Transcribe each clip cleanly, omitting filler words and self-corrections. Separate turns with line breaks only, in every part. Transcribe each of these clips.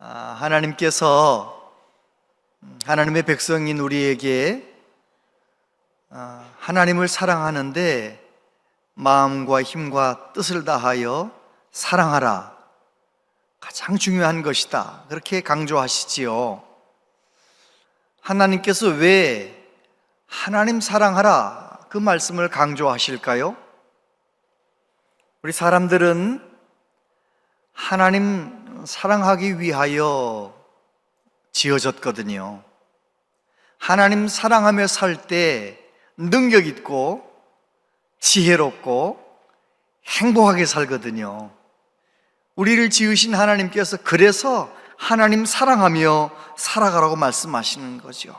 하나님께서 하나님의 백성인 우리에게 하나님을 사랑하는데 마음과 힘과 뜻을 다하여 사랑하라, 가장 중요한 것이다, 그렇게 강조하시지요. 하나님께서 왜 하나님 사랑하라 그 말씀을 강조하실까요? 우리 사람들은 하나님 사랑하기 위하여 지어졌거든요. 하나님 사랑하며 살 때 능력 있고 지혜롭고 행복하게 살거든요. 우리를 지으신 하나님께서 그래서 하나님 사랑하며 살아가라고 말씀하시는 거죠.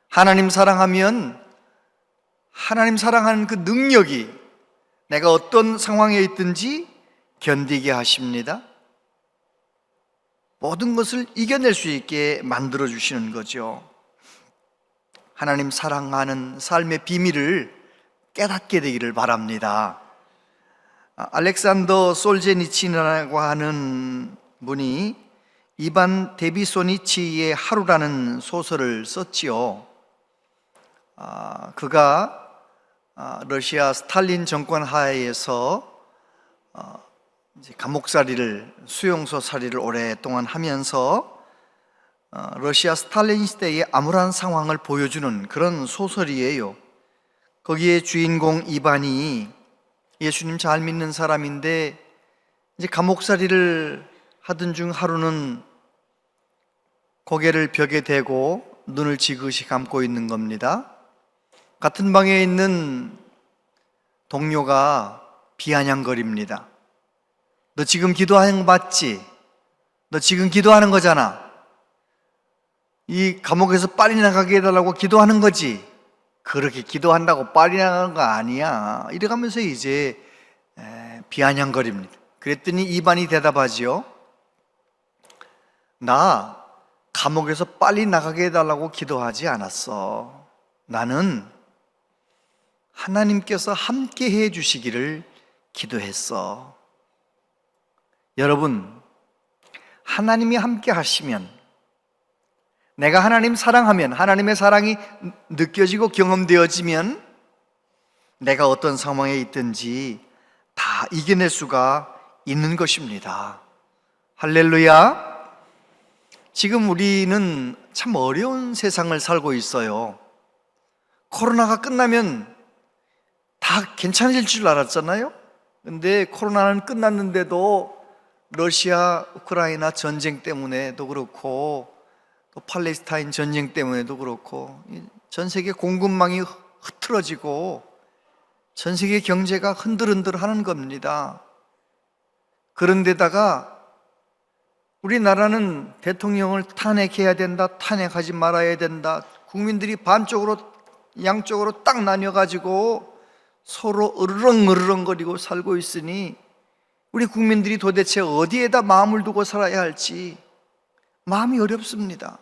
하나님 사랑하면 하나님 사랑하는 그 능력이 내가 어떤 상황에 있든지 견디게 하십니다. 모든 것을 이겨낼 수 있게 만들어 주시는 거죠. 하나님 사랑하는 삶의 비밀을 깨닫게 되기를 바랍니다. 알렉산더 솔제니친이라고 하는 분이 이반 데비소니치의 하루라는 소설을 썼지요. 그가 러시아 스탈린 정권 하에서 감옥살이를, 수용소살이를 오랫동안 하면서 러시아 스탈린 시대의 암울한 상황을 보여주는 그런 소설이에요. 거기에 주인공 이반이 예수님 잘 믿는 사람인데 이제 감옥살이를 하던 중 하루는 고개를 벽에 대고 눈을 지그시 감고 있는 겁니다. 같은 방에 있는 동료가 비아냥거립니다. 너 지금 기도하는 거 맞지? 너 지금 기도하는 거잖아. 이 감옥에서 빨리 나가게 해달라고 기도하는 거지. 그렇게 기도한다고 빨리 나가는 거 아니야. 이래가면서 이제 비아냥거립니다. 그랬더니 이반이 대답하지요. 나 감옥에서 빨리 나가게 해달라고 기도하지 않았어. 나는 하나님께서 함께 해 주시기를 기도했어. 여러분, 하나님이 함께 하시면, 내가 하나님 사랑하면, 하나님의 사랑이 느껴지고 경험되어지면 내가 어떤 상황에 있든지 다 이겨낼 수가 있는 것입니다. 할렐루야. 지금 우리는 참 어려운 세상을 살고 있어요. 코로나가 끝나면 다 괜찮을 줄 알았잖아요. 근데 코로나는 끝났는데도 러시아 우크라이나 전쟁 때문에도 그렇고 또 팔레스타인 전쟁 때문에도 그렇고 전 세계 공급망이 흐트러지고 전 세계 경제가 흔들흔들 하는 겁니다. 그런데다가 우리나라는 대통령을 탄핵해야 된다, 탄핵하지 말아야 된다, 국민들이 반쪽으로 양쪽으로 딱 나뉘어가지고 서로 으르렁으르렁거리고 살고 있으니 우리 국민들이 도대체 어디에다 마음을 두고 살아야 할지 마음이 어렵습니다.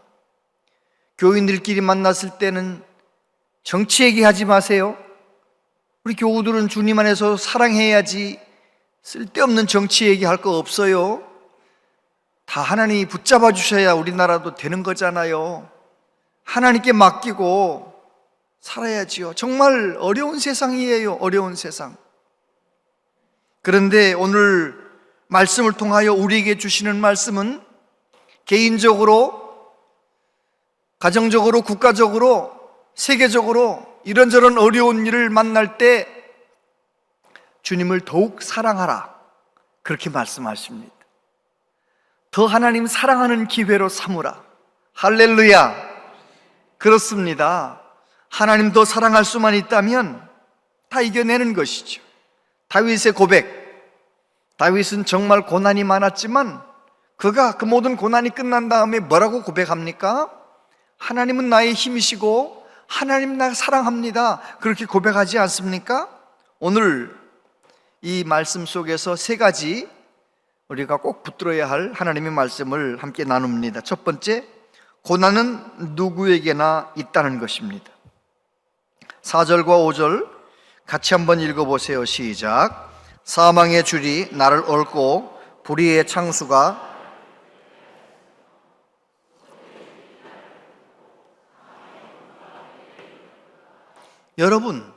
교인들끼리 만났을 때는 정치 얘기하지 마세요. 우리 교우들은 주님 안에서 사랑해야지 쓸데없는 정치 얘기할 거 없어요. 다 하나님이 붙잡아 주셔야 우리나라도 되는 거잖아요. 하나님께 맡기고 살아야지요. 정말 어려운 세상이에요. 어려운 세상. 그런데 오늘 말씀을 통하여 우리에게 주시는 말씀은 개인적으로, 가정적으로, 국가적으로, 세계적으로 이런저런 어려운 일을 만날 때 주님을 더욱 사랑하라, 그렇게 말씀하십니다. 더 하나님 사랑하는 기회로 삼으라. 할렐루야. 그렇습니다. 하나님 더 사랑할 수만 있다면 다 이겨내는 것이죠. 다윗의 고백. 다윗은 정말 고난이 많았지만 그가 그 모든 고난이 끝난 다음에 뭐라고 고백합니까? 하나님은 나의 힘이시고 하나님 나 사랑합니다, 그렇게 고백하지 않습니까? 오늘 이 말씀 속에서 세 가지 우리가 꼭 붙들어야 할 하나님의 말씀을 함께 나눕니다. 첫 번째, 고난은 누구에게나 있다는 것입니다. 4절과 5절 같이 한번 읽어보세요. 시작. 사망의 줄이 나를 얽고 불의의 창수가 여러분,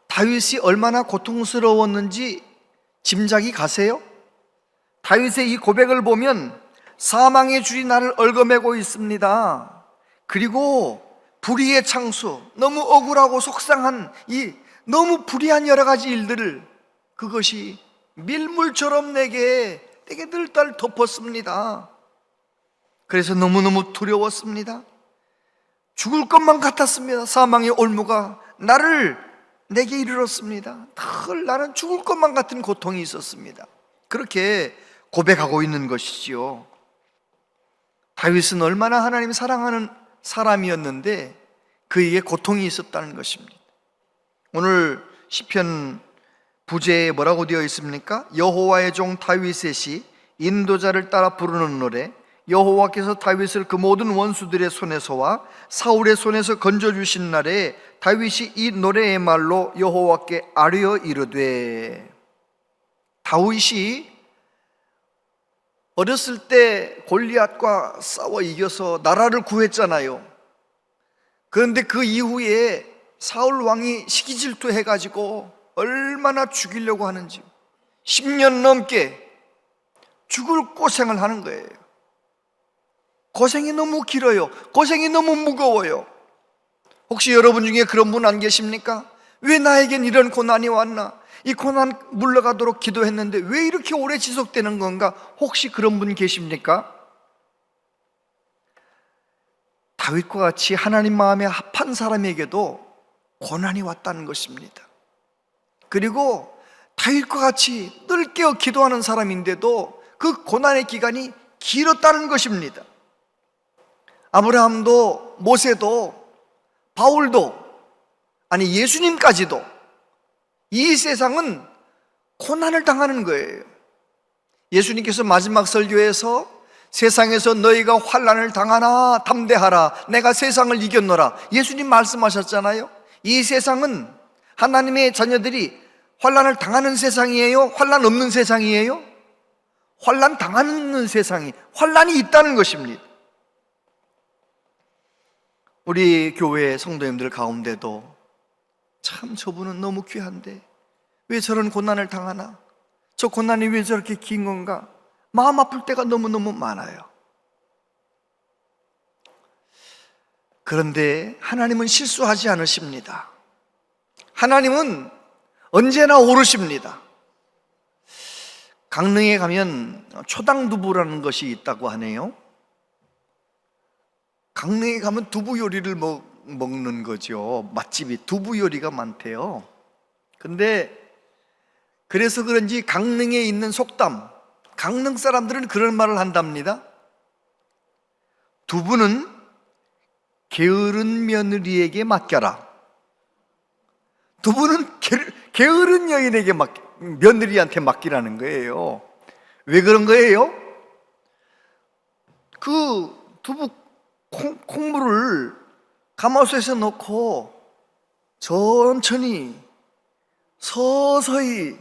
다윗이 얼마나 고통스러웠는지 짐작이 가세요? 다윗의 이 고백을 보면 사망의 줄이 나를 얽어매고 있습니다. 그리고 불의의 창수, 너무 억울하고 속상한 이 너무 불의한 여러 가지 일들을, 그것이 밀물처럼 내게 늘 덮었습니다. 그래서 너무너무 두려웠습니다. 죽을 것만 같았습니다. 사망의 올무가 내게 이르렀습니다. 늘 나는 죽을 것만 같은 고통이 있었습니다. 그렇게 고백하고 있는 것이지요. 다윗은 얼마나 하나님을 사랑하는 사람이었는데 그에게 고통이 있었다는 것입니다. 오늘 시편 부제에 뭐라고 되어 있습니까? 여호와의 종 다윗의 시, 인도자를 따라 부르는 노래. 여호와께서 다윗을 그 모든 원수들의 손에서와 사울의 손에서 건져주신 날에 다윗이 이 노래의 말로 여호와께 아뢰어 이르되. 다윗이 어렸을 때 골리앗과 싸워 이겨서 나라를 구했잖아요. 그런데 그 이후에 사울 왕이 시기질투 해가지고 얼마나 죽이려고 하는지 10년 넘게 죽을 고생을 하는 거예요. 고생이 너무 길어요. 고생이 너무 무거워요. 혹시 여러분 중에 그런 분 안 계십니까? 왜 나에겐 이런 고난이 왔나? 이 고난 물러가도록 기도했는데 왜 이렇게 오래 지속되는 건가? 혹시 그런 분 계십니까? 다윗과 같이 하나님 마음에 합한 사람에게도 고난이 왔다는 것입니다. 그리고 다윗과 같이 늘 깨어 기도하는 사람인데도 그 고난의 기간이 길었다는 것입니다. 아브라함도, 모세도, 바울도, 아니 예수님까지도 이 세상은 고난을 당하는 거예요. 예수님께서 마지막 설교에서 세상에서 너희가 환난을 당하나 담대하라, 내가 세상을 이겼노라, 예수님 말씀하셨잖아요. 이 세상은 하나님의 자녀들이 환난을 당하는 세상이에요? 환난 없는 세상이에요? 환난 당하는 세상이, 환난이 있다는 것입니다. 우리 교회 성도님들 가운데도 참 저분은 너무 귀한데 왜 저런 고난을 당하나? 저 고난이 왜 저렇게 긴 건가? 마음 아플 때가 너무너무 많아요. 그런데 하나님은 실수하지 않으십니다. 하나님은 언제나 옳으십니다. 강릉에 가면 초당두부라는 것이 있다고 하네요. 강릉에 가면 두부 요리를 먹는 거죠. 맛집이 두부 요리가 많대요. 근데 그래서 그런지 강릉에 있는 속담, 강릉 사람들은 그런 말을 한답니다. 두부는 게으른 며느리에게 맡겨라. 두부는 게으른 여인에게 며느리한테 맡기라는 거예요. 왜 그런 거예요? 그 두부 콩물을 가마솥에 넣고 천천히 서서히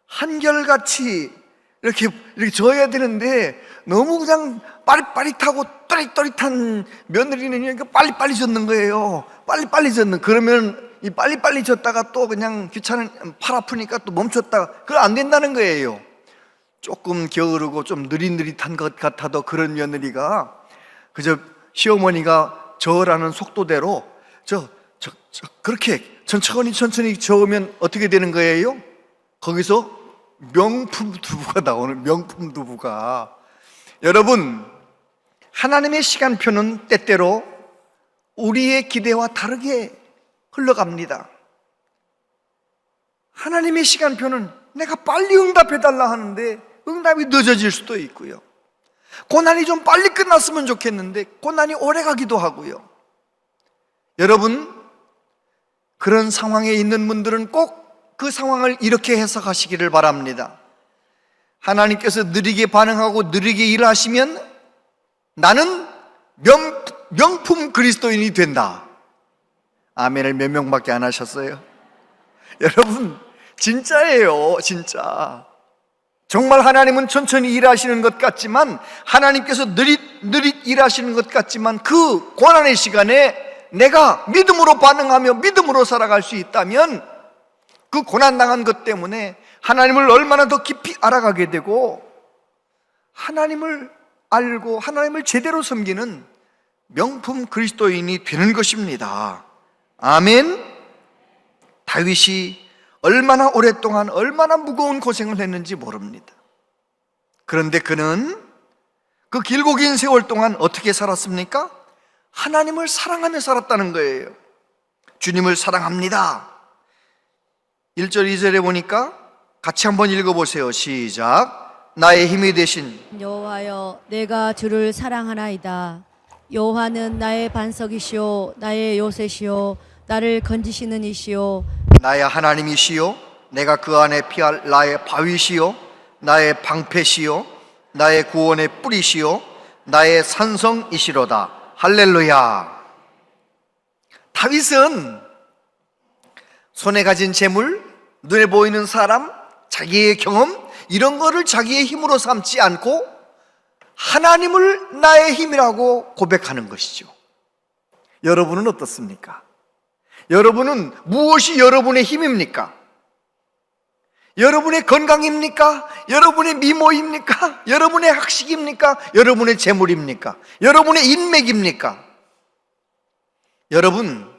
한결같이 이렇게 저어야 되는데 너무 그냥 빠릿빠릿하고 또릿또릿한 며느리는 이렇게 빨리빨리 젓는 거예요. 빨리빨리 젓는. 그러면 이 빨리빨리 젓다가 또 그냥 귀찮은, 팔 아프니까 또 멈췄다가, 그거 안 된다는 거예요. 조금 게으르고 좀 느릿느릿한 것 같아도 그런 며느리가 그저 시어머니가 저으라는 속도대로 그렇게 천천히 저으면 어떻게 되는 거예요? 거기서 명품 두부가 나오는, 명품 두부가. 여러분, 하나님의 시간표는 때때로 우리의 기대와 다르게 흘러갑니다. 하나님의 시간표는 내가 빨리 응답해달라 하는데 응답이 늦어질 수도 있고요. 고난이 좀 빨리 끝났으면 좋겠는데 고난이 오래 가기도 하고요. 여러분, 그런 상황에 있는 분들은 꼭 그 상황을 이렇게 해석하시기를 바랍니다. 하나님께서 느리게 반응하고 느리게 일하시면 나는 명품 그리스도인이 된다. 아멘을 몇 명밖에 안 하셨어요? 여러분, 진짜예요. 진짜. 정말 하나님은 천천히 일하시는 것 같지만, 하나님께서 느릿 일하시는 것 같지만 그 고난의 시간에 내가 믿음으로 반응하며 믿음으로 살아갈 수 있다면 그 고난당한 것 때문에 하나님을 얼마나 더 깊이 알아가게 되고 하나님을 알고 하나님을 제대로 섬기는 명품 그리스도인이 되는 것입니다. 아멘. 다윗이 얼마나 오랫동안 얼마나 무거운 고생을 했는지 모릅니다. 그런데 그는 그 길고 긴 세월 동안 어떻게 살았습니까? 하나님을 사랑하며 살았다는 거예요. 주님을 사랑합니다. 1절 2절에 보니까 같이 한번 읽어보세요. 시작. 나의 힘이 되신
여호와여, 내가 주를 사랑하나이다. 여호와는 나의 반석이시오, 나의 요새시오, 나를 건지시는 이시오.
나의 하나님이시요 내가 그 안에 피할 나의 바위시요 나의 방패시요 나의 구원의 뿌리시요 나의 산성이시로다. 할렐루야. 다윗은 손에 가진 재물, 눈에 보이는 사람, 자기의 경험 이런 거를 자기의 힘으로 삼지 않고 하나님을 나의 힘이라고 고백하는 것이죠. 여러분은 어떻습니까? 여러분은 무엇이 여러분의 힘입니까? 여러분의 건강입니까? 여러분의 미모입니까? 여러분의 학식입니까? 여러분의 재물입니까? 여러분의 인맥입니까? 여러분,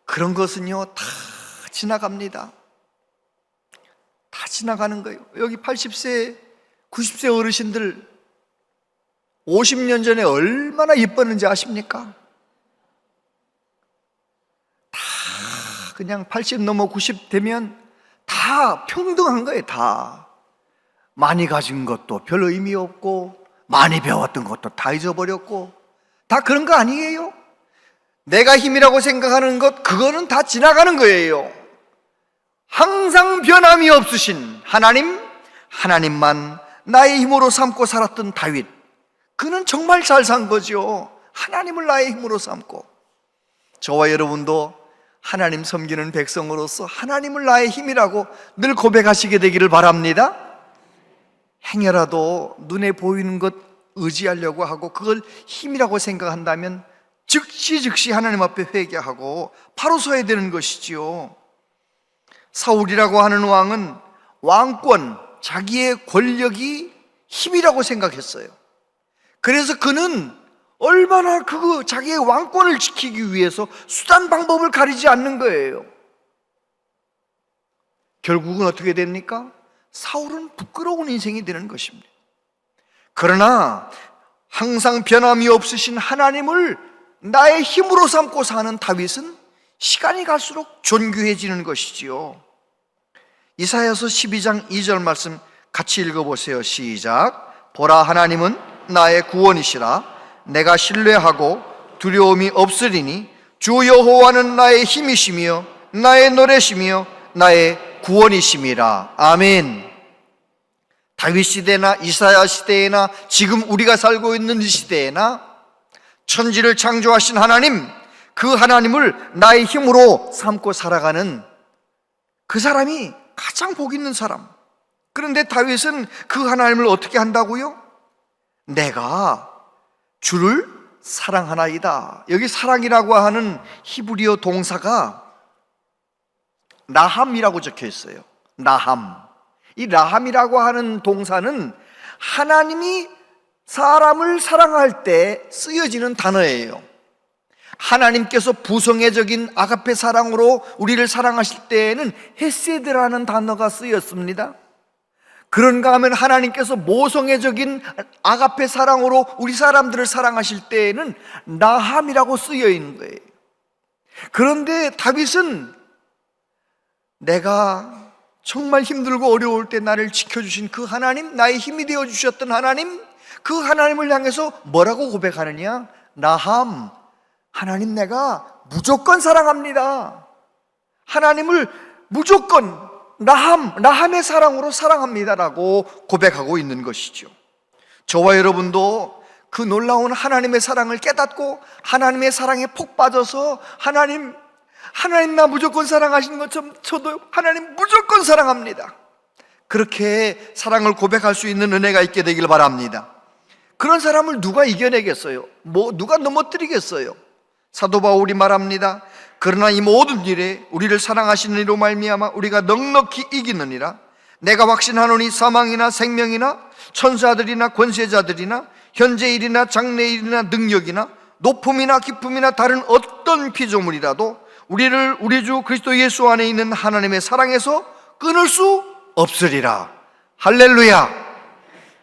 그런 것은요 다 지나갑니다. 다 지나가는 거예요. 여기 80세, 90세 어르신들 50년 전에 얼마나 이뻤는지 아십니까? 다 그냥 80 넘어 90 되면 다 평등한 거예요. 다 많이 가진 것도 별 의미 없고 많이 배웠던 것도 다 잊어버렸고 다 그런 거 아니에요? 내가 힘이라고 생각하는 것 그거는 다 지나가는 거예요. 항상 변함이 없으신 하나님만 나의 힘으로 삼고 살았던 다윗, 그는 정말 잘 산 거죠. 하나님을 나의 힘으로 삼고. 저와 여러분도 하나님 섬기는 백성으로서 하나님을 나의 힘이라고 늘 고백하시게 되기를 바랍니다. 행여라도 눈에 보이는 것 의지하려고 하고 그걸 힘이라고 생각한다면 즉시 하나님 앞에 회개하고 바로 서야 되는 것이지요. 사울이라고 하는 왕은 왕권, 자기의 권력이 힘이라고 생각했어요. 그래서 그는 얼마나 자기의 왕권을 지키기 위해서 수단 방법을 가리지 않는 거예요. 결국은 어떻게 됩니까? 사울은 부끄러운 인생이 되는 것입니다. 그러나 항상 변함이 없으신 하나님을 나의 힘으로 삼고 사는 다윗은 시간이 갈수록 존귀해지는 것이지요. 이사야서 12장 2절 말씀 같이 읽어보세요. 시작. 보라, 하나님은 나의 구원이시라. 내가 신뢰하고 두려움이 없으리니 주 여호와는 나의 힘이시며 나의 노래시며 나의 구원이심이라. 아멘. 다윗 시대나 이사야 시대에나 지금 우리가 살고 있는 이 시대에나 천지를 창조하신 하나님, 그 하나님을 나의 힘으로 삼고 살아가는 그 사람이 가장 복 있는 사람. 그런데 다윗은 그 하나님을 어떻게 한다고요? 내가 주를 사랑하나이다. 여기 사랑이라고 하는 히브리어 동사가 라함이라고 적혀 있어요. 라함. 이 라함이라고 하는 동사는 하나님이 사람을 사랑할 때 쓰여지는 단어예요. 하나님께서 부성애적인 아가페 사랑으로 우리를 사랑하실 때에는 헤세드라는 단어가 쓰였습니다. 그런가 하면 하나님께서 모성애적인 아가페 사랑으로 우리 사람들을 사랑하실 때에는 라함이라고 쓰여 있는 거예요. 그런데 다윗은 내가 정말 힘들고 어려울 때 나를 지켜주신 그 하나님, 나의 힘이 되어주셨던 하나님, 그 하나님을 향해서 뭐라고 고백하느냐? 라함, 하나님 내가 무조건 사랑합니다. 하나님을 무조건 라함의 사랑으로 사랑합니다라고 고백하고 있는 것이죠. 저와 여러분도 그 놀라운 하나님의 사랑을 깨닫고 하나님의 사랑에 폭 빠져서 하나님 나 무조건 사랑하시는 것처럼 저도 하나님 무조건 사랑합니다, 그렇게 사랑을 고백할 수 있는 은혜가 있게 되길 바랍니다. 그런 사람을 누가 이겨내겠어요? 누가 넘어뜨리겠어요? 사도 바울이 말합니다. 그러나 이 모든 일에 우리를 사랑하시는 이로 말미암아 우리가 넉넉히 이기느니라. 내가 확신하노니 사망이나 생명이나 천사들이나 권세자들이나 현재일이나 장래일이나 능력이나 높음이나 깊음이나 다른 어떤 피조물이라도 우리를 우리 주 그리스도 예수 안에 있는 하나님의 사랑에서 끊을 수 없으리라. 할렐루야.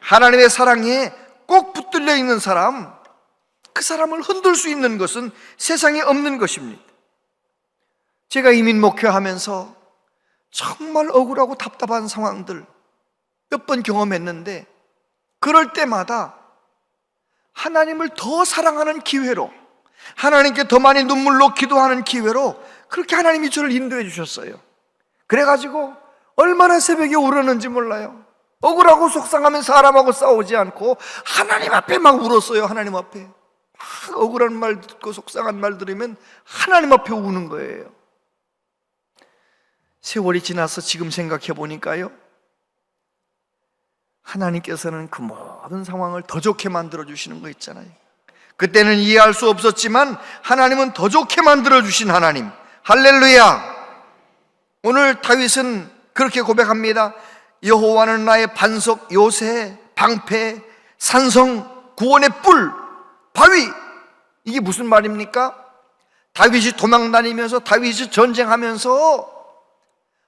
하나님의 사랑에 꼭 붙들려 있는 사람, 그 사람을 흔들 수 있는 것은 세상에 없는 것입니다. 제가 이민 목회하면서 정말 억울하고 답답한 상황들 몇 번 경험했는데, 그럴 때마다 하나님을 더 사랑하는 기회로, 하나님께 더 많이 눈물로 기도하는 기회로 그렇게 하나님이 저를 인도해 주셨어요. 그래가지고 얼마나 새벽에 울었는지 몰라요. 억울하고 속상하면 사람하고 싸우지 않고 하나님 앞에 막 울었어요. 하나님 앞에 막 억울한 말 듣고 속상한 말 들으면 하나님 앞에 우는 거예요. 세월이 지나서 지금 생각해 보니까요, 하나님께서는 그 모든 상황을 더 좋게 만들어 주시는 거 있잖아요. 그때는 이해할 수 없었지만 하나님은 더 좋게 만들어 주신 하나님. 할렐루야. 오늘 다윗은 그렇게 고백합니다. 여호와는 나의 반석, 요새, 방패, 산성, 구원의 뿔, 바위. 이게 무슨 말입니까? 다윗이 도망 다니면서, 다윗이 전쟁하면서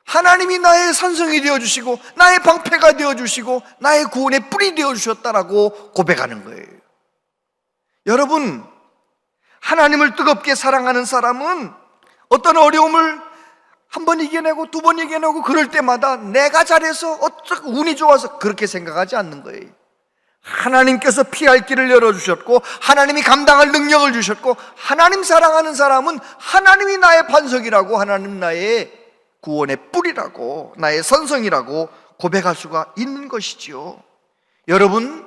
하나님이 나의 산성이 되어주시고 나의 방패가 되어주시고 나의 구원의 뿔이 되어주셨다라고 고백하는 거예요. 여러분, 하나님을 뜨겁게 사랑하는 사람은 어떤 어려움을 한 번 이겨내고 두 번 이겨내고 그럴 때마다 내가 잘해서 어쩌고 운이 좋아서 그렇게 생각하지 않는 거예요. 하나님께서 피할 길을 열어주셨고 하나님이 감당할 능력을 주셨고, 하나님 사랑하는 사람은 하나님이 나의 반석이라고, 하나님 나의 구원의 뿔이라고, 나의 선성이라고 고백할 수가 있는 것이지요. 여러분,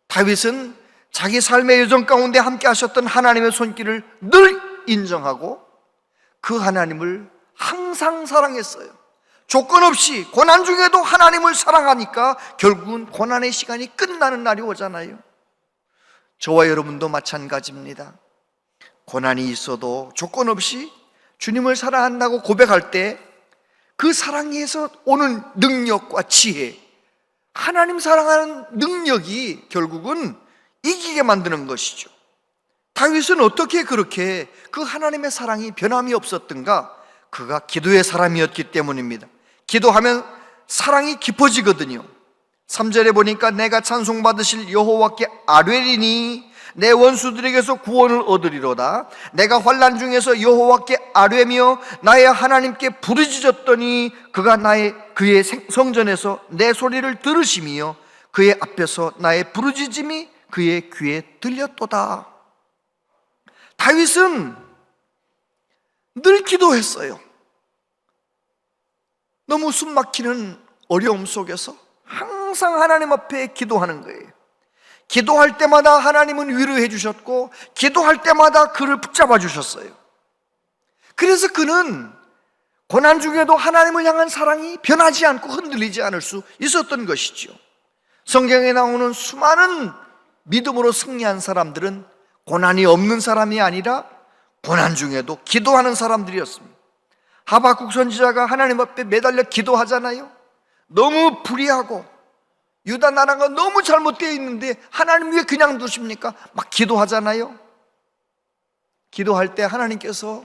다윗은 자기 삶의 여정 가운데 함께 하셨던 하나님의 손길을 늘 인정하고 그 하나님을 항상 사랑했어요. 조건 없이 고난 중에도 하나님을 사랑하니까 결국은 고난의 시간이 끝나는 날이 오잖아요. 저와 여러분도 마찬가지입니다. 고난이 있어도 조건 없이 주님을 사랑한다고 고백할 때 그 사랑에서 오는 능력과 지혜, 하나님 사랑하는 능력이 결국은 이기게 만드는 것이죠. 다윗은 어떻게 그렇게 그 하나님의 사랑이 변함이 없었던가? 그가 기도의 사람이었기 때문입니다. 기도하면 사랑이 깊어지거든요. 3절에 보니까 내가 찬송받으실 여호와께 아뢰리니 내 원수들에게서 구원을 얻으리로다. 내가 환난 중에서 여호와께 아뢰며 나의 하나님께 부르짖었더니 그가 그의 성전에서 내 소리를 들으시며 그의 앞에서 나의 부르짖음이 그의 귀에 들렸도다. 다윗은 늘 기도했어요. 너무 숨막히는 어려움 속에서 항상 하나님 앞에 기도하는 거예요. 기도할 때마다 하나님은 위로해 주셨고 기도할 때마다 그를 붙잡아 주셨어요. 그래서 그는 고난 중에도 하나님을 향한 사랑이 변하지 않고 흔들리지 않을 수 있었던 것이죠. 성경에 나오는 수많은 믿음으로 승리한 사람들은 고난이 없는 사람이 아니라 고난 중에도 기도하는 사람들이었습니다. 하박국 선지자가 하나님 앞에 매달려 기도하잖아요. 너무 불의하고 유다 나라가 너무 잘못되어 있는데 하나님 왜 그냥 두십니까? 막 기도하잖아요. 기도할 때 하나님께서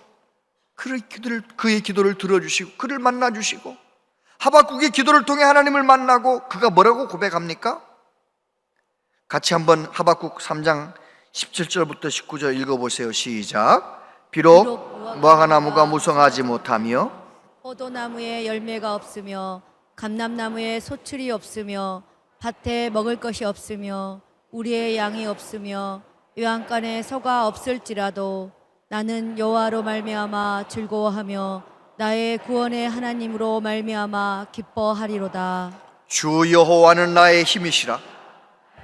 그의 기도를 들어주시고 그를 만나주시고, 하박국의 기도를 통해 하나님을 만나고 그가 뭐라고 고백합니까? 같이 한번 하박국 3장 17절부터 19절 읽어보세요. 시작. 비록 무화과나무가 무성하지 못하며
포도나무에 열매가 없으며 감람나무에 소출이 없으며 밭에 먹을 것이 없으며 우리의 양이 없으며 요한간에 소가 없을지라도 나는 여호와로 말미암아 즐거워하며 나의 구원의 하나님으로 말미암아 기뻐하리로다.
주 여호와는 나의 힘이시라.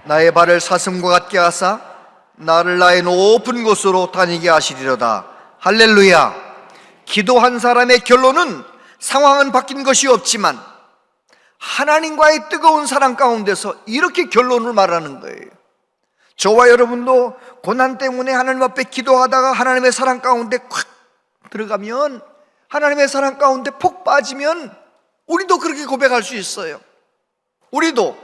나의 발을 사슴과 같게 하사 나를 나의 높은 곳으로 다니게 하시리로다. 할렐루야. 기도한 사람의 결론은 상황은 바뀐 것이 없지만 하나님과의 뜨거운 사랑 가운데서 이렇게 결론을 말하는 거예요. 저와 여러분도 고난 때문에 하나님 앞에 기도하다가 하나님의 사랑 가운데 콱 들어가면, 하나님의 사랑 가운데 폭 빠지면 우리도 그렇게 고백할 수 있어요. 우리도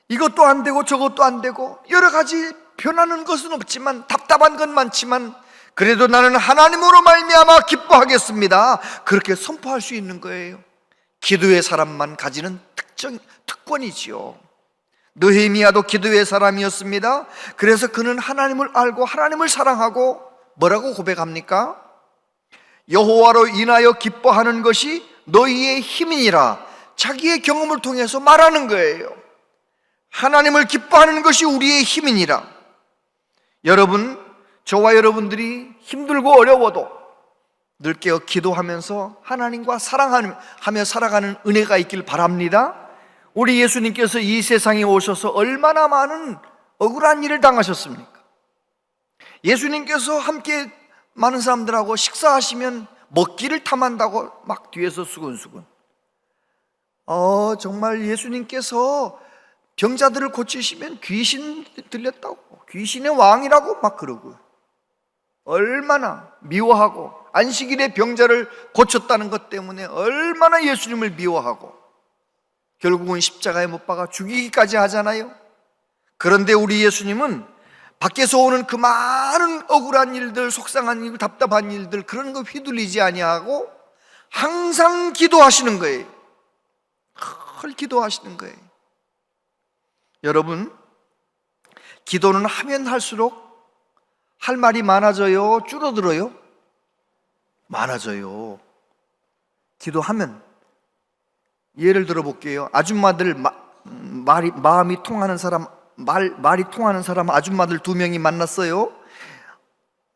이것도 안 되고 저것도 안 되고 여러 가지 변하는 것은 없지만, 답답한 건 많지만, 그래도 나는 하나님으로 말미암아 기뻐하겠습니다, 그렇게 선포할 수 있는 거예요. 기도의 사람만 가지는 특권이지요. 느헤미야도 기도의 사람이었습니다. 그래서 그는 하나님을 알고 하나님을 사랑하고 뭐라고 고백합니까? 여호와로 인하여 기뻐하는 것이 너희의 힘이니라. 자기의 경험을 통해서 말하는 거예요. 하나님을 기뻐하는 것이 우리의 힘이니라. 여러분, 저와 여러분들이 힘들고 어려워도 늘 깨어 기도하면서 하나님과 사랑하며 살아가는 은혜가 있길 바랍니다. 우리 예수님께서 이 세상에 오셔서 얼마나 많은 억울한 일을 당하셨습니까? 예수님께서 함께 많은 사람들하고 식사하시면 먹기를 탐한다고 막 뒤에서 수근수근. 정말 예수님께서 병자들을 고치시면 귀신 들렸다고, 귀신의 왕이라고 막 그러고, 얼마나 미워하고, 안식일에 병자를 고쳤다는 것 때문에 얼마나 예수님을 미워하고, 결국은 십자가에 못 박아 죽이기까지 하잖아요. 그런데 우리 예수님은 밖에서 오는 그 많은 억울한 일들, 속상한 일, 답답한 일들, 그런 거 휘둘리지 아니하고 항상 기도하시는 거예요. 늘 기도하시는 거예요. 여러분, 기도는 하면 할수록 할 말이 많아져요? 줄어들어요? 많아져요. 기도하면. 예를 들어 볼게요. 아줌마들 마음이 통하는 사람, 말이 통하는 사람 아줌마들 2명이 만났어요.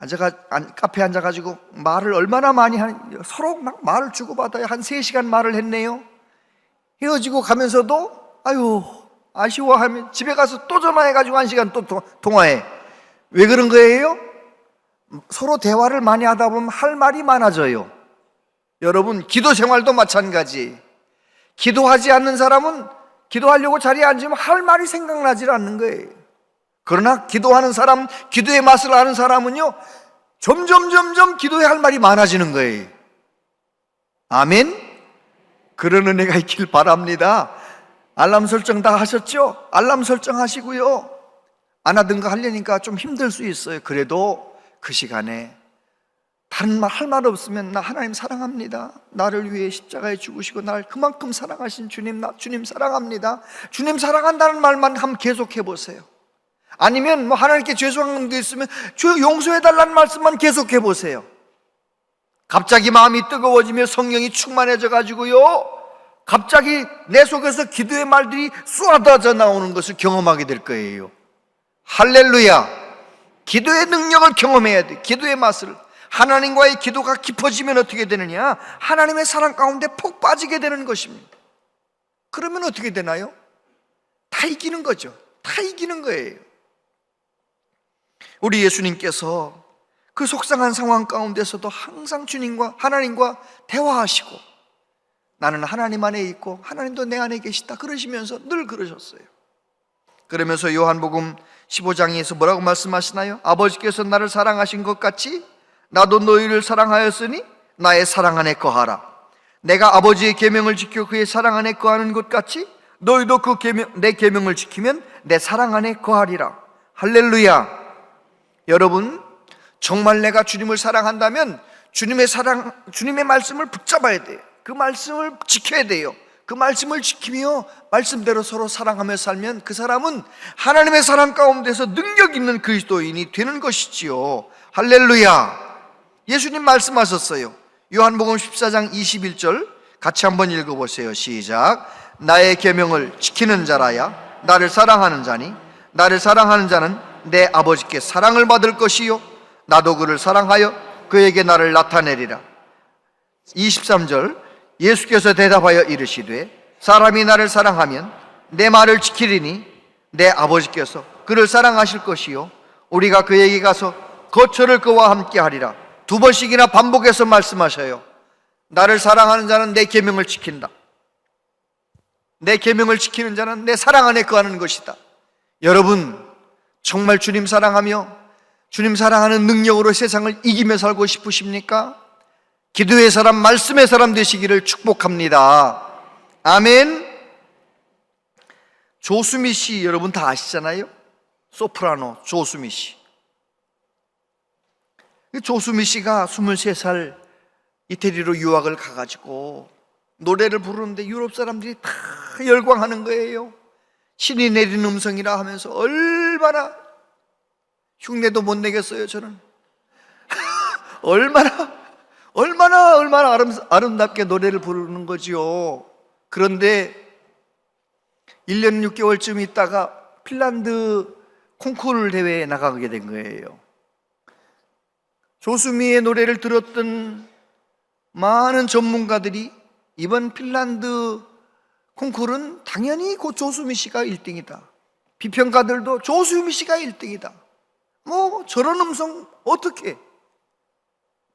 제가 카페에 앉아가지고 말을 얼마나 많이 서로 막 말을 주고받아요. 한 3시간 말을 했네요. 헤어지고 가면서도 아쉬워하면 집에 가서 또 전화해가지고 1시간 또 통화해. 왜 그런 거예요? 서로 대화를 많이 하다 보면 할 말이 많아져요. 여러분, 기도 생활도 마찬가지. 기도하지 않는 사람은 기도하려고 자리에 앉으면 할 말이 생각나질 않는 거예요. 그러나 기도하는 사람, 기도의 맛을 아는 사람은요, 점점 기도에 할 말이 많아지는 거예요. 아멘? 그런 은혜가 있길 바랍니다. 알람 설정 다 하셨죠? 알람 설정하시고요. 안 하던 거 하려니까 좀 힘들 수 있어요. 그래도 그 시간에 다른 말 할 말 없으면, 나 하나님 사랑합니다, 나를 위해 십자가에 죽으시고 나를 그만큼 사랑하신 주님, 나 주님 사랑합니다, 주님 사랑한다는 말만 한번 계속해 보세요. 아니면 하나님께 죄송한 게 있으면 주 용서해달라는 말씀만 계속해 보세요. 갑자기 마음이 뜨거워지며 성령이 충만해져 가지고요, 갑자기 내 속에서 기도의 말들이 쏟아져 나오는 것을 경험하게 될 거예요. 할렐루야. 기도의 능력을 경험해야 돼. 기도의 맛을. 하나님과의 기도가 깊어지면 어떻게 되느냐? 하나님의 사랑 가운데 폭 빠지게 되는 것입니다. 그러면 어떻게 되나요? 다 이기는 거죠. 다 이기는 거예요. 우리 예수님께서 그 속상한 상황 가운데서도 항상 주님과, 하나님과 대화하시고, 나는 하나님 안에 있고 하나님도 내 안에 계시다 그러시면서 늘 그러셨어요. 그러면서 요한복음 15장에서 뭐라고 말씀하시나요? 아버지께서 나를 사랑하신 것 같이 나도 너희를 사랑하였으니 나의 사랑 안에 거하라. 내가 아버지의 계명을 지켜 그의 사랑 안에 거하는 것 같이 너희도 내 계명을 지키면 내 사랑 안에 거하리라. 할렐루야. 여러분, 정말 내가 주님을 사랑한다면 주님의 말씀을 붙잡아야 돼요. 그 말씀을 지켜야 돼요. 그 말씀을 지키며 말씀대로 서로 사랑하며 살면 그 사람은 하나님의 사랑 가운데서 능력 있는 그리스도인이 되는 것이지요. 할렐루야. 예수님 말씀하셨어요. 요한복음 14장 21절 같이 한번 읽어보세요. 시작. 나의 계명을 지키는 자라야 나를 사랑하는 자니 나를 사랑하는 자는 내 아버지께 사랑을 받을 것이요 나도 그를 사랑하여 그에게 나를 나타내리라. 23절 예수께서 대답하여 이르시되 사람이 나를 사랑하면 내 말을 지키리니 내 아버지께서 그를 사랑하실 것이요 우리가 그에게 가서 거처를 그와 함께 하리라. 2번씩이나 반복해서 말씀하셔요. 나를 사랑하는 자는 내 계명을 지킨다. 내 계명을 지키는 자는 내 사랑 안에 거하는 것이다. 여러분, 정말 주님 사랑하며 주님 사랑하는 능력으로 세상을 이기며 살고 싶으십니까? 기도의 사람, 말씀의 사람 되시기를 축복합니다. 아멘. 조수미 씨 여러분 다 아시잖아요. 소프라노 조수미 씨. 조수미 씨가 23살 이태리로 유학을 가가지고 노래를 부르는데 유럽 사람들이 다 열광하는 거예요. 신이 내린 음성이라 하면서 얼마나 흉내도 못 내겠어요. 저는 얼마나 아름답게 노래를 부르는 거지요. 그런데 1년 6개월쯤 있다가 핀란드 콩쿠르 대회에 나가게 된 거예요. 조수미의 노래를 들었던 많은 전문가들이 이번 핀란드 콩쿠르는 당연히 그 조수미 씨가 1등이다. 비평가들도 조수미 씨가 1등이다. 뭐 저런 음성 어떻게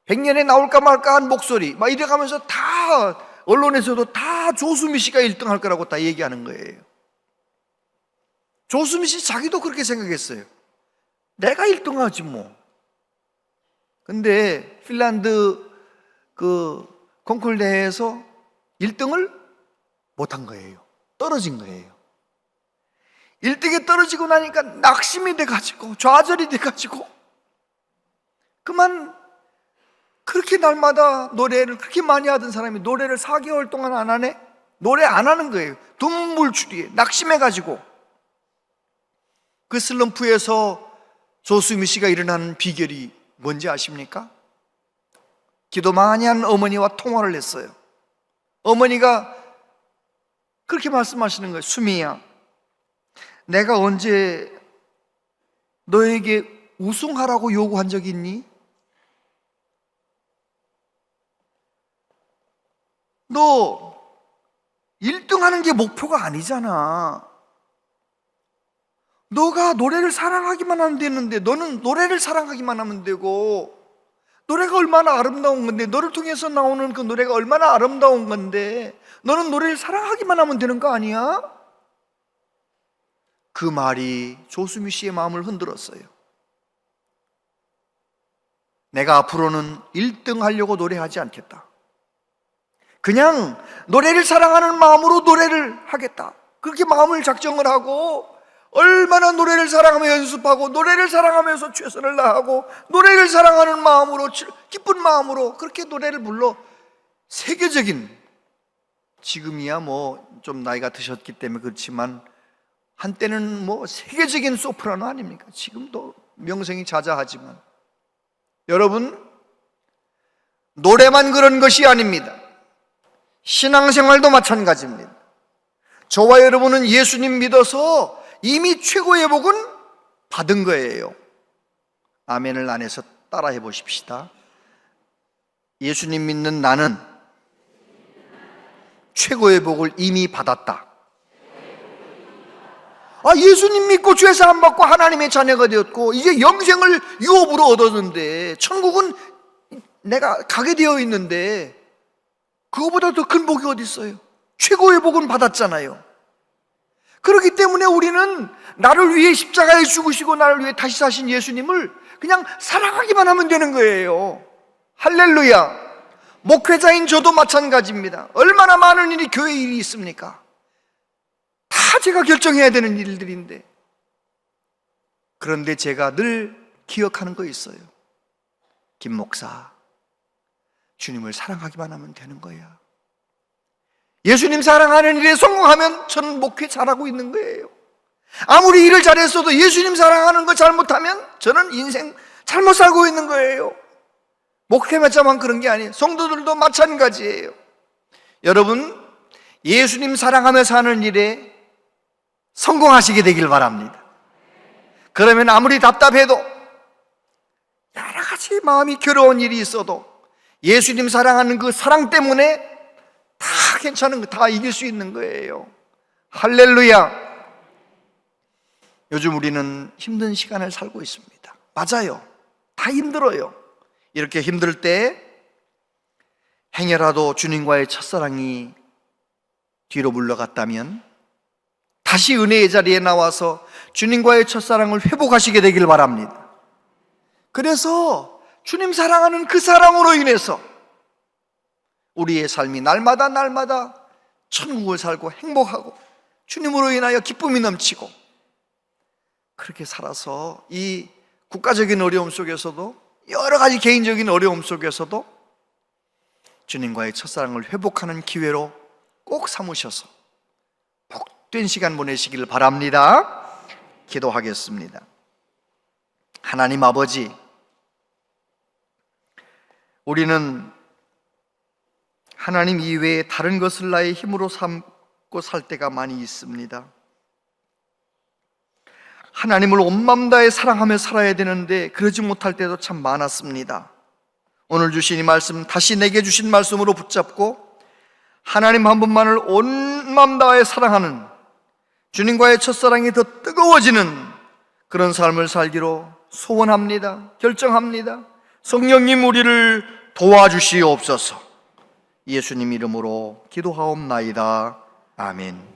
100년에 나올까 말까 한 목소리 막 이래가면서 다 언론에서도 다 조수미 씨가 1등 할 거라고 다 얘기하는 거예요. 조수미 씨 자기도 그렇게 생각했어요. 내가 1등 하지 뭐. 근데 핀란드 그 콩쿠르 대회에서 1등을 못한 거예요. 떨어진 거예요. 1등에 떨어지고 나니까 낙심이 돼가지고 좌절이 돼가지고 그만 그렇게 날마다 노래를 그렇게 많이 하던 사람이 노래를 4개월 동안 안 하네? 노래 안 하는 거예요. 눈물추리에 낙심해가지고. 그 슬럼프에서 조수미 씨가 일어나는 비결이 뭔지 아십니까? 기도 많이 하는 어머니와 통화를 했어요. 어머니가 그렇게 말씀하시는 거예요. 수미야, 내가 언제 너에게 우승하라고 요구한 적 있니? 너 1등 하는 게 목표가 아니잖아. 너가 노래를 사랑하기만 하면 되는데 너는 노래를 사랑하기만 하면 되고, 노래가 얼마나 아름다운 건데, 너를 통해서 나오는 그 노래가 얼마나 아름다운 건데 너는 노래를 사랑하기만 하면 되는 거 아니야? 그 말이 조수미 씨의 마음을 흔들었어요. 내가 앞으로는 1등 하려고 노래하지 않겠다. 그냥 노래를 사랑하는 마음으로 노래를 하겠다. 그렇게 마음을 작정을 하고 얼마나 노래를 사랑하며 연습하고 노래를 사랑하면서 최선을 다하고 노래를 사랑하는 마음으로, 기쁜 마음으로 그렇게 노래를 불러 세계적인, 지금이야 뭐 좀 나이가 드셨기 때문에 그렇지만 한때는 뭐 세계적인 소프라노 아닙니까? 지금도 명성이 자자하지만 여러분, 노래만 그런 것이 아닙니다. 신앙생활도 마찬가지입니다. 저와 여러분은 예수님 믿어서 이미 최고의 복은 받은 거예요. 아멘을 안 해서 따라해 보십시다. 예수님 믿는 나는 최고의 복을 이미 받았다. 예수님 믿고 죄사함 받고 하나님의 자녀가 되었고 이제 영생을 유업으로 얻었는데, 천국은 내가 가게 되어 있는데 그거보다 더 큰 복이 어디 있어요? 최고의 복은 받았잖아요. 그렇기 때문에 우리는 나를 위해 십자가에 죽으시고 나를 위해 다시 사신 예수님을 그냥 사랑하기만 하면 되는 거예요. 할렐루야. 목회자인 저도 마찬가지입니다. 얼마나 많은 일이 교회 일이 있습니까? 다 제가 결정해야 되는 일들인데, 그런데 제가 늘 기억하는 거 있어요. 김 목사, 주님을 사랑하기만 하면 되는 거야. 예수님 사랑하는 일에 성공하면 저는 목회 잘하고 있는 거예요. 아무리 일을 잘했어도 예수님 사랑하는 거 잘못하면 저는 인생 잘못 살고 있는 거예요. 목회자만 그런 게 아니에요. 성도들도 마찬가지예요. 여러분, 예수님 사랑하며 사는 일에 성공하시게 되길 바랍니다. 그러면 아무리 답답해도, 여러 가지 마음이 괴로운 일이 있어도 예수님 사랑하는 그 사랑 때문에 다 괜찮은 거, 다 이길 수 있는 거예요. 할렐루야. 요즘 우리는 힘든 시간을 살고 있습니다. 맞아요. 다 힘들어요. 이렇게 힘들 때 행여라도 주님과의 첫사랑이 뒤로 물러갔다면 다시 은혜의 자리에 나와서 주님과의 첫사랑을 회복하시게 되길 바랍니다. 그래서 주님 사랑하는 그 사랑으로 인해서 우리의 삶이 날마다 천국을 살고 행복하고 주님으로 인하여 기쁨이 넘치고, 그렇게 살아서 이 국가적인 어려움 속에서도, 여러 가지 개인적인 어려움 속에서도 주님과의 첫사랑을 회복하는 기회로 꼭 삼으셔서 복된 시간 보내시길 바랍니다. 기도하겠습니다. 하나님 아버지, 우리는 하나님 이외에 다른 것을 나의 힘으로 삼고 살 때가 많이 있습니다. 하나님을 온 마음 다해 사랑하며 살아야 되는데 그러지 못할 때도 참 많았습니다. 오늘 주신 이 말씀, 다시 내게 주신 말씀으로 붙잡고 하나님 한 분만을 온 마음 다해 사랑하는, 주님과의 첫사랑이 더 뜨거워지는 그런 삶을 살기로 소원합니다. 결정합니다. 성령님, 우리를 도와주시옵소서. 예수님 이름으로 기도하옵나이다. 아멘.